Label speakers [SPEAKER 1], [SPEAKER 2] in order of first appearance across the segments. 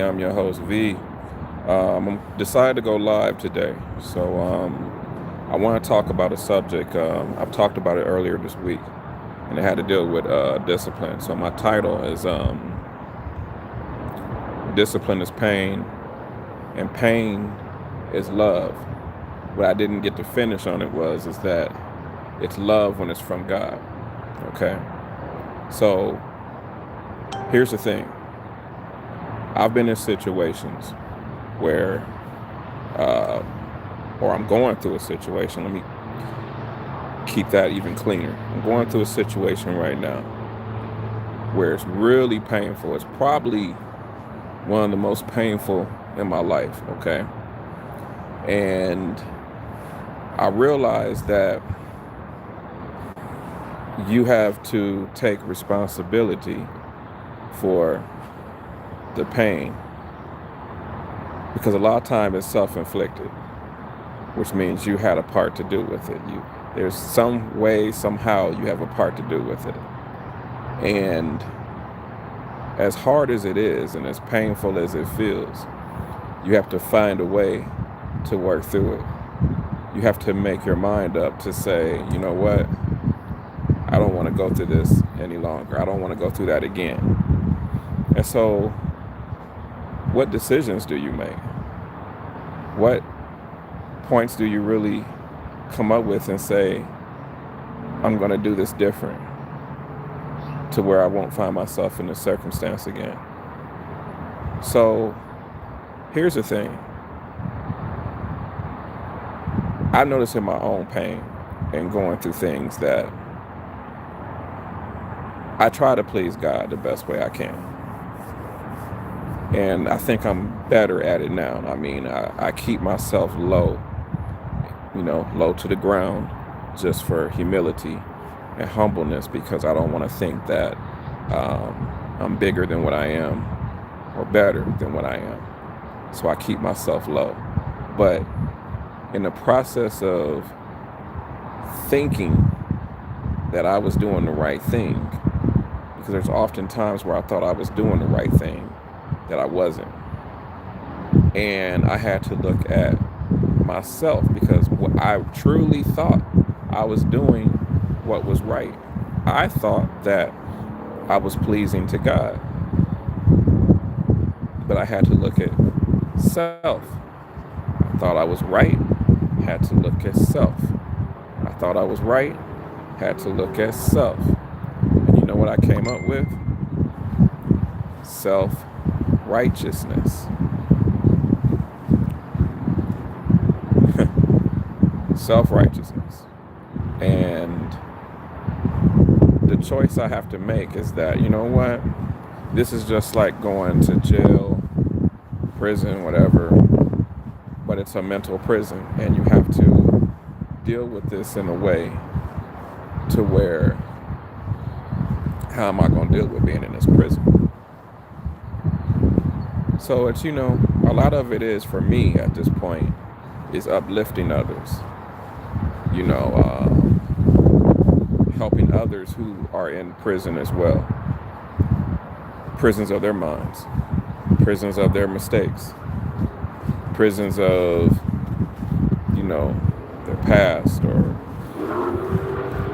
[SPEAKER 1] I'm your host V. I'm decided to go live today, so I want to talk about a subject. I've talked about it earlier this week, and it had to deal with discipline. So my title is "Discipline is Pain, and Pain is Love." What I didn't get to finish on it was is that it's love when it's from God. Okay, so here's the thing. I've been in situations where, uh, or I'm going through a situation. Let me keep that even cleaner. I'm going through a situation right now where it's really painful. It's probably one of the most painful in my life. Okay. And I realized that you have to take responsibility for the pain because a lot of time it's self-inflicted, which means you had a part to do with it. There's some way, somehow you have a part to do with it. And as hard as it is and as painful as it feels, you have to find a way to work through it. You have to make your mind up to say, you know what? I don't want to go through this any longer. I don't want to go through that again. And so, what decisions do you make? What points do you really come up with and say, I'm going to do this different to where I won't find myself in this circumstance again? So here's the thing. I notice in my own pain and going through things that I try to please God the best way I can. And I think I'm better at it now. I mean, I keep myself low, low to the ground just for humility and humbleness because I don't want to think that I'm bigger than what I am or better than what I am. So I keep myself low. But in the process of thinking that I was doing the right thing, because there's often times where I thought I was doing the right thing that I wasn't. And I had to look at myself because what I truly thought I was doing what was right. I thought that I was pleasing to God, but I had to look at self. I thought I was right, had to look at self. I thought I was right, had to look at self. And you know what I came up with? Self-righteousness. Self-righteousness. And the choice I have to make is that, you know what? This is just like going to jail, prison, whatever, but it's a mental prison, and you have to deal with this in a way to where, how am I going to deal with being in this prison? So it's, a lot of it is for me at this point is uplifting others, helping others who are in prison as well. Prisons of their minds, prisons of their mistakes, prisons of, their past or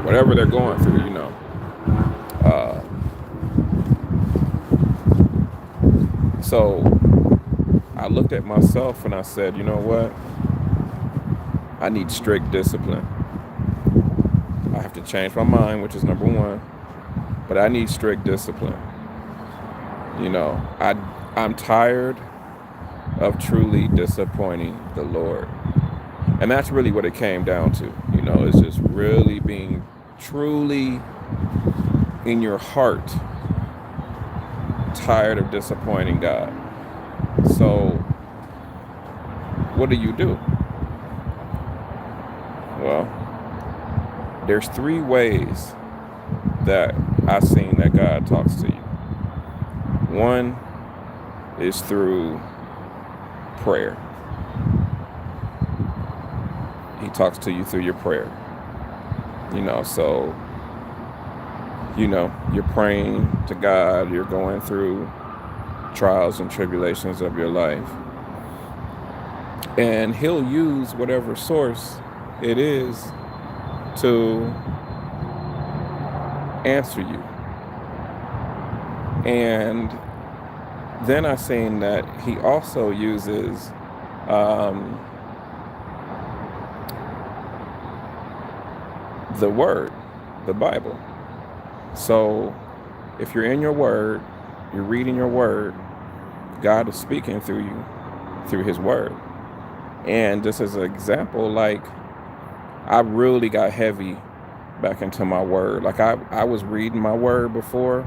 [SPEAKER 1] whatever they're going through. Uh, so I looked at myself and I said, you know what? I need strict discipline. I have to change my mind, which is number one, but I need strict discipline. I'm tired of truly disappointing the Lord. And that's really what it came down to. It's just really being truly in your heart tired of disappointing God. So what do? Well, there's three ways that I've seen that God talks to you. One is through prayer. He talks to you through your prayer. So you're praying to God, you're going through trials and tribulations of your life. And he'll use whatever source it is to answer you. And then I seen that he also uses the word, the Bible. So if you're in your word, you're reading your word, God is speaking through you, through his word. And just as an example, like I really got heavy back into my word. Like I was reading my word before,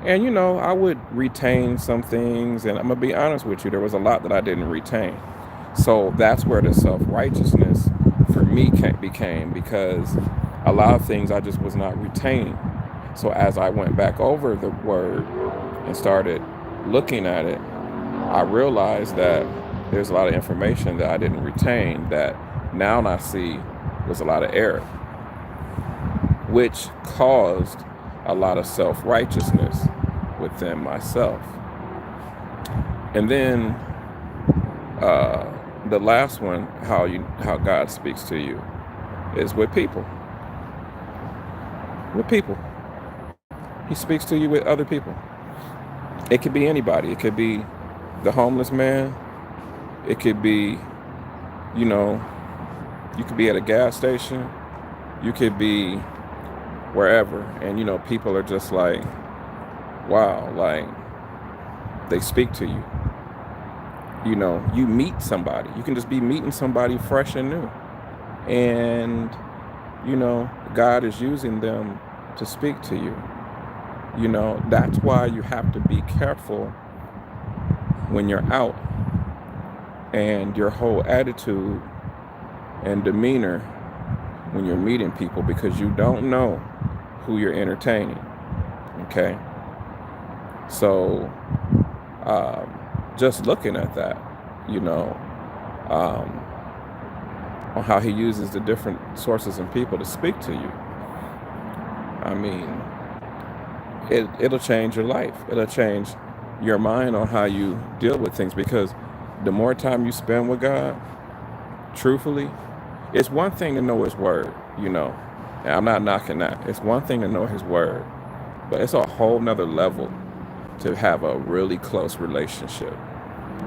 [SPEAKER 1] and I would retain some things, and I'm gonna be honest with you, there was a lot that I didn't retain. So that's where the self-righteousness for me became, because a lot of things I just was not retaining. So as I went back over the word and started looking at it, I realized that there's a lot of information that I didn't retain that now I see was a lot of error, which caused a lot of self-righteousness within myself. And then the last one, how God speaks to you, is with people. With people. He speaks to you with other people. It could be anybody. It could be the homeless man. It could be, you could be at a gas station. You could be wherever. And, people are just like, wow, like they speak to you. You meet somebody. You can just be meeting somebody fresh and new. And, God is using them to speak to you. That's why you have to be careful when you're out, and your whole attitude and demeanor when you're meeting people, because you don't know who you're entertaining. Okay? So, just looking at that, on how he uses the different sources and people to speak to you. I mean, it'll change your life. It'll change your mind on how you deal with things, because the more time you spend with God, truthfully, it's one thing to know his word, and I'm not knocking that. It's one thing to know his word, but it's a whole nother level to have a really close relationship,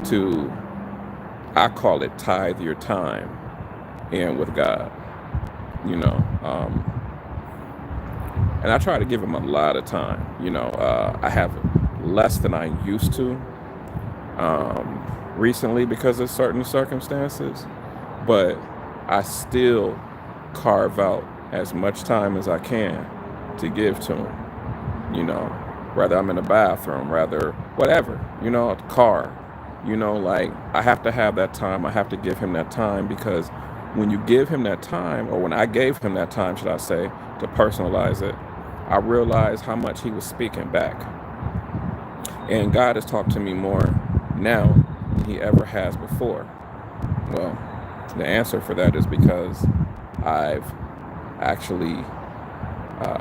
[SPEAKER 1] to, I call it, tithe your time in with God, and I try to give him a lot of time. I have less than I used to recently because of certain circumstances, but I still carve out as much time as I can to give to him, whether I'm in the bathroom, rather whatever, a car, like I have to have that time. I have to give him that time, because when you give him that time, or when I gave him that time, should I say, to personalize it, I realized how much he was speaking back. And God has talked to me more now than he ever has before. Well, the answer for that is because I've actually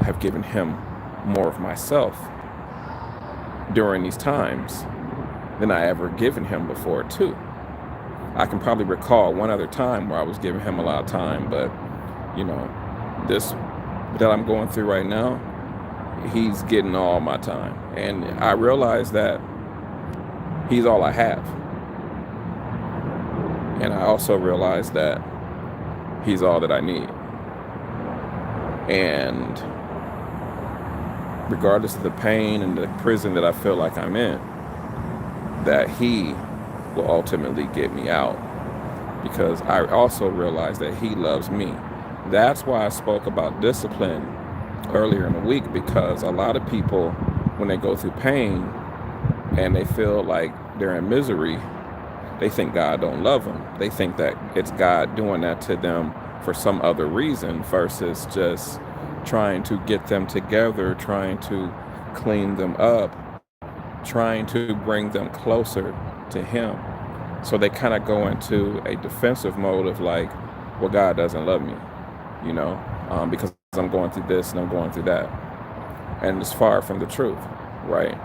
[SPEAKER 1] have given him more of myself during these times than I ever given him before too. I can probably recall one other time where I was giving him a lot of time, but this that I'm going through right now, he's getting all my time. And I realize that he's all I have. And I also realize that he's all that I need. And regardless of the pain and the prison that I feel like I'm in, that he will ultimately get me out, because I also realize that he loves me. That's why I spoke about discipline earlier in the week, because a lot of people, when they go through pain and they feel like they're in misery, they think God don't love them. They think that it's God doing that to them for some other reason, versus just trying to get them together, trying to clean them up, trying to bring them closer to him. So they kind of go into a defensive mode of like, well, God doesn't love me, because I'm going through this and I'm going through that. And it's far from the truth, right?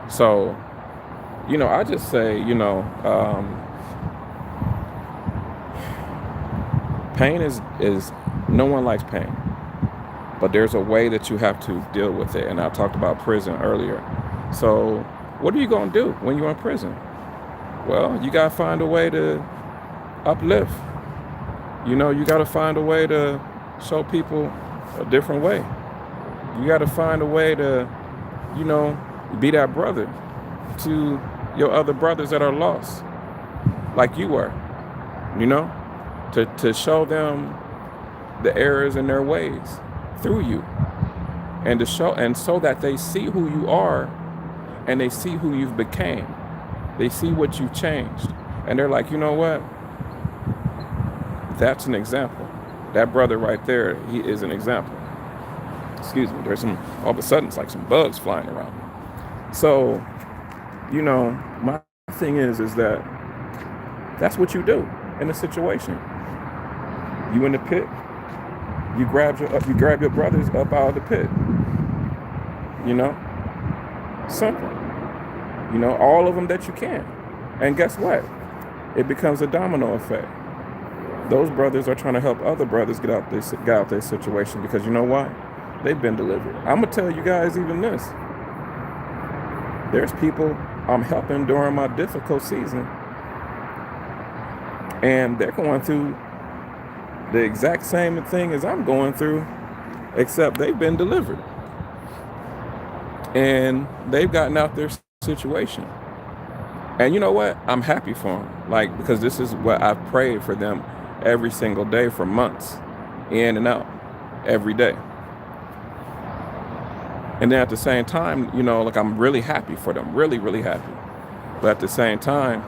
[SPEAKER 1] So I just say, pain is no one likes pain, but there's a way that you have to deal with it. And I talked about prison earlier. So, what are you going to do when you're in prison? Well, you got to find a way to uplift. You got to find a way to show people a different way. You got to find a way to, you know, be that brother to your other brothers that are lost, like you were, you know, to show them the errors in their ways through you, and to show, and so that they see who you are, and they see who you've became. They see what you've changed, and they're like, you know what? That's an example. That brother right there, he is an example. Excuse me. There's some, all of a sudden, it's like some bugs flying around. So, my thing is that that's what you do in a situation. You in the pit, you grab your brothers up out of the pit. Simple. All of them that you can. And guess what? It becomes a domino effect. Those brothers are trying to help other brothers get out their situation, because you know why? They've been delivered. I'm gonna tell you guys even this. There's people I'm helping during my difficult season, and they're going through the exact same thing as I'm going through, except they've been delivered. And they've gotten out their situation. And you know what? I'm happy for them. Because this is what I've prayed for them every single day for months, in and out, every day. And then at the same time, I'm really happy for them, really, really happy. But at the same time,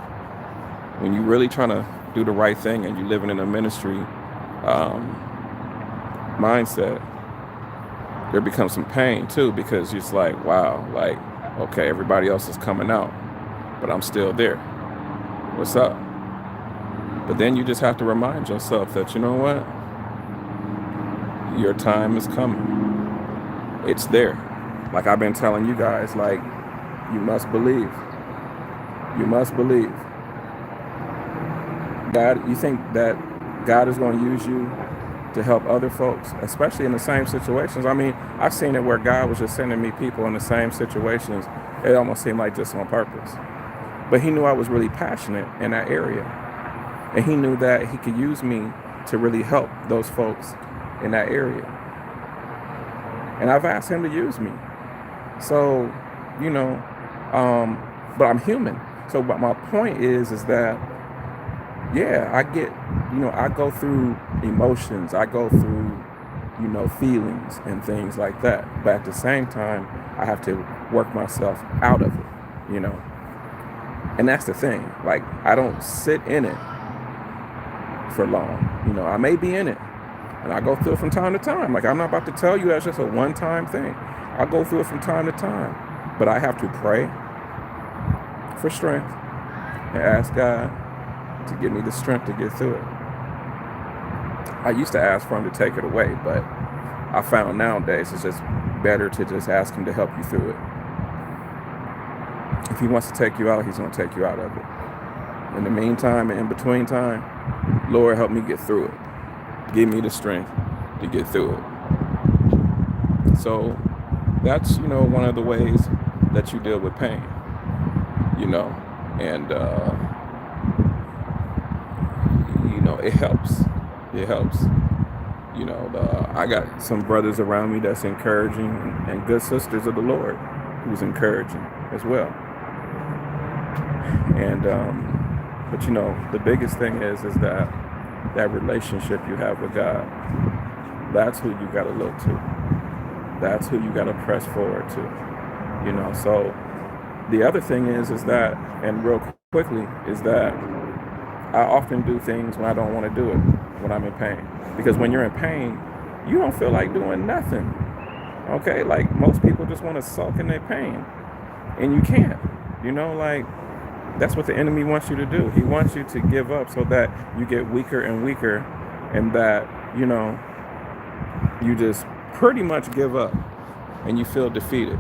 [SPEAKER 1] when you're really trying to do the right thing and you're living in a ministry mindset, there becomes some pain too, because it's like, wow, okay, everybody else is coming out, but I'm still there. What's up? But then you just have to remind yourself that, you know what? Your time is coming. It's there. Like I've been telling you guys, you must believe. You must believe. God, you think that God is going to use you to help other folks, especially in the same situations? I mean, I've seen it where God was just sending me people in the same situations. It almost seemed like just on purpose. But he knew I was really passionate in that area. And he knew that he could use me to really help those folks in that area. And I've asked him to use me. So, but I'm human. So but my point is that, yeah, I go through emotions. I go through, feelings and things like that. But at the same time, I have to work myself out of it, And that's the thing. I don't sit in it for long. I may be in it, and I go through it from time to time. I'm not about to tell you that's just a one-time thing. I go through it from time to time. But I have to pray for strength and ask God to give me the strength to get through it. I used to ask for him to take it away, but I found nowadays it's just better to just ask him to help you through it. If he wants to take you out, he's going to take you out of it. In the meantime and in between time, Lord, help me get through it. Give me the strength to get through it. So that's, one of the ways that you deal with pain, and, it helps. It helps. I got some brothers around me that's encouraging, and good sisters of the Lord who's encouraging as well. And, but the biggest thing is that relationship you have with God, that's who you got to look to. That's who you got to press forward to, So the other thing is that, and real quickly, is that I often do things when I don't want to do it, when I'm in pain. Because when you're in pain, you don't feel like doing nothing. Okay? Most people just want to sulk in their pain. And you can't. That's what the enemy wants you to do. He wants you to give up so that you get weaker and weaker, and that, you just pretty much give up and you feel defeated.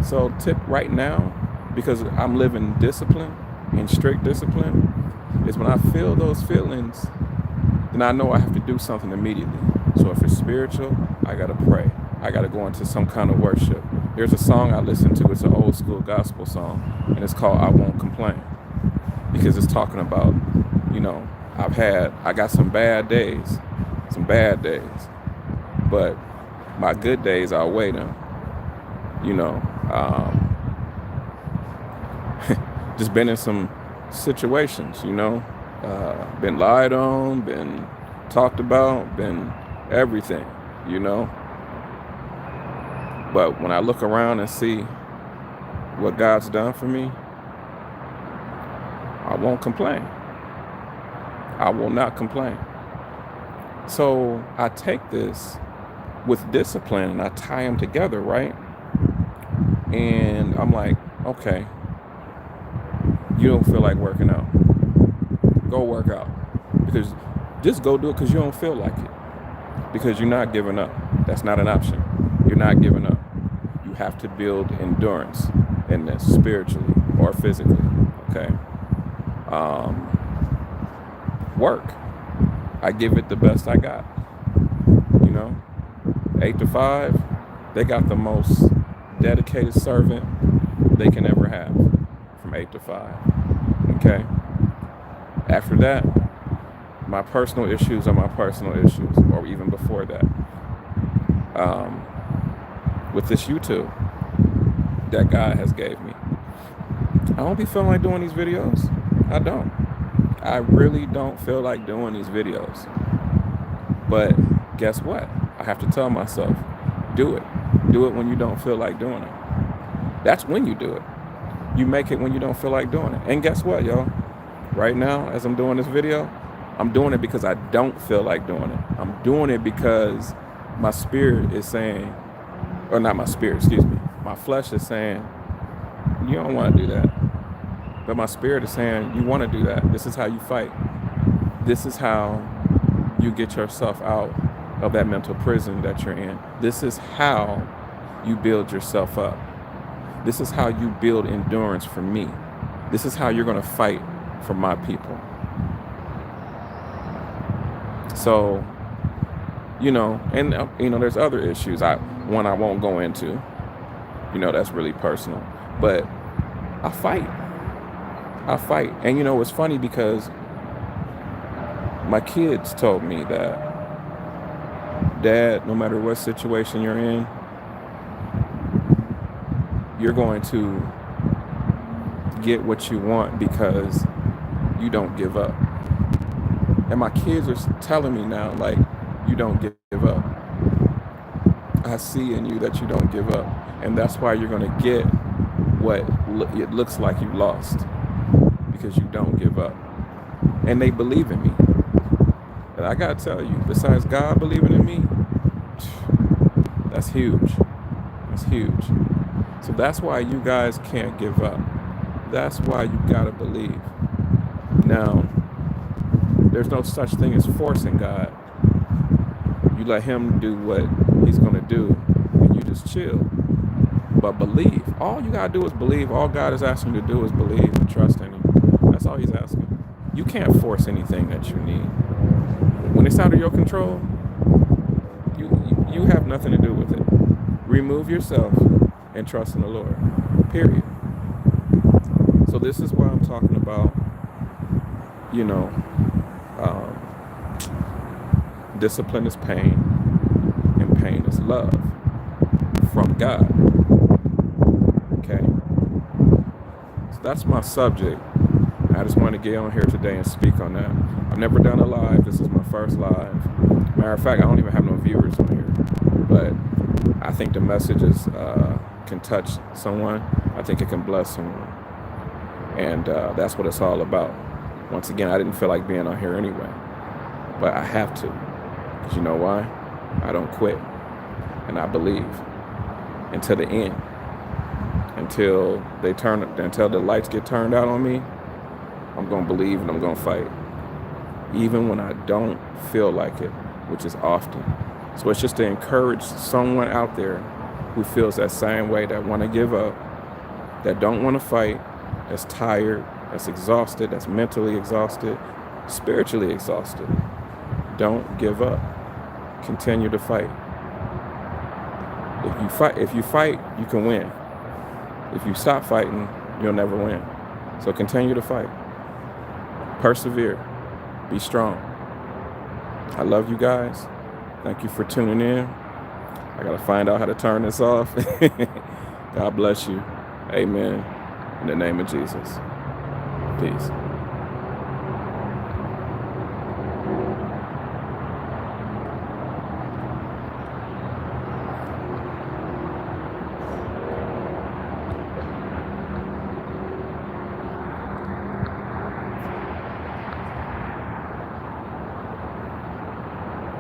[SPEAKER 1] So tip right now because I'm living discipline, in strict discipline, is when I feel those feelings, then I know I have to do something immediately. So if it's spiritual, I gotta pray. I gotta go into some kind of worship. There's a song I listen to, it's an old school gospel song, and it's called I Won't Complain. Because it's talking about, you know, I got some bad days, but my good days outweigh them, you know. Just been in some situations, you know, been lied on, been talked about, been everything, you know. But when I look around and see what God's done for me, I won't complain. I will not complain. So I take this with discipline and I tie them together, right? And I'm like, okay, you don't feel like working out. Go work out. Because just go do it because you don't feel like it. Because you're not giving up. That's not an option. You're not giving up. You have to build endurance in this, spiritually or physically. Okay. Work. I give it the best I got. You know, 8 to 5, they got the most dedicated servant they can ever have from 8 to 5. Okay. After that, my personal issues are my personal issues, or even before that. With this YouTube that God has gave me, I don't be feeling like doing these videos. I don't. I really don't feel like doing these videos. But guess what? I have to tell myself, do it. Do it when you don't feel like doing it. That's when you do it. You make it when you don't feel like doing it. And guess what, y'all? Right now, as I'm doing this video, I'm doing it because I don't feel like doing it. I'm doing it because my spirit is saying, or not my spirit, excuse me. My flesh is saying, you don't want to do that. But my spirit is saying, you want to do that. This is how you fight. This is how you get yourself out of that mental prison that you're in. This is how you build yourself up. This is how you build endurance for me. This is how you're going to fight for my people. So, you know, and, you know, there's other issues. One I won't go into, you know, that's really personal. But I fight. And, you know, it's funny because my kids told me that, Dad, no matter what situation you're in, you're going to get what you want because you don't give up. And my kids are telling me now, like, you don't give up. I see in you that you don't give up. And that's why you're going to get what it looks like you lost, because you don't give up. And they believe in me. And I got to tell you, besides God believing in me, that's huge. That's huge. So that's why you guys can't give up. That's why you got to believe. Now, there's no such thing as forcing God. You let him do what he's going to do, and you just chill. But believe. All you got to do is believe. All God is asking you to do is believe and trust in him. That's all he's asking. You can't force anything that you need. When it's out of your control, you have nothing to do with it. Remove yourself and trust in the Lord. Period. So this is why I'm talking about, you know, discipline is pain, and pain is love from God. Okay? So that's my subject. I just wanted to get on here today and speak on that. I've never done a live. This is my first live. Matter of fact, I don't even have no viewers on here. But I think the messages can touch someone. I think it can bless someone. And that's what it's all about. Once again, I didn't feel like being on here anyway. But I have to. Because you know why? I don't quit. And I believe until the end. Until the lights get turned out on me, I'm going to believe and I'm going to fight. Even when I don't feel like it, which is often. So it's just to encourage someone out there who feels that same way, that want to give up, that don't want to fight, that's tired, that's exhausted, that's mentally exhausted, spiritually exhausted. Don't give up. Continue to fight. If you fight, you can win. If you stop fighting, you'll never win. So continue to fight. Persevere. Be strong. I love you guys. Thank you for tuning in. I got to find out how to turn this off. God bless you. Amen. In the name of Jesus. Peace.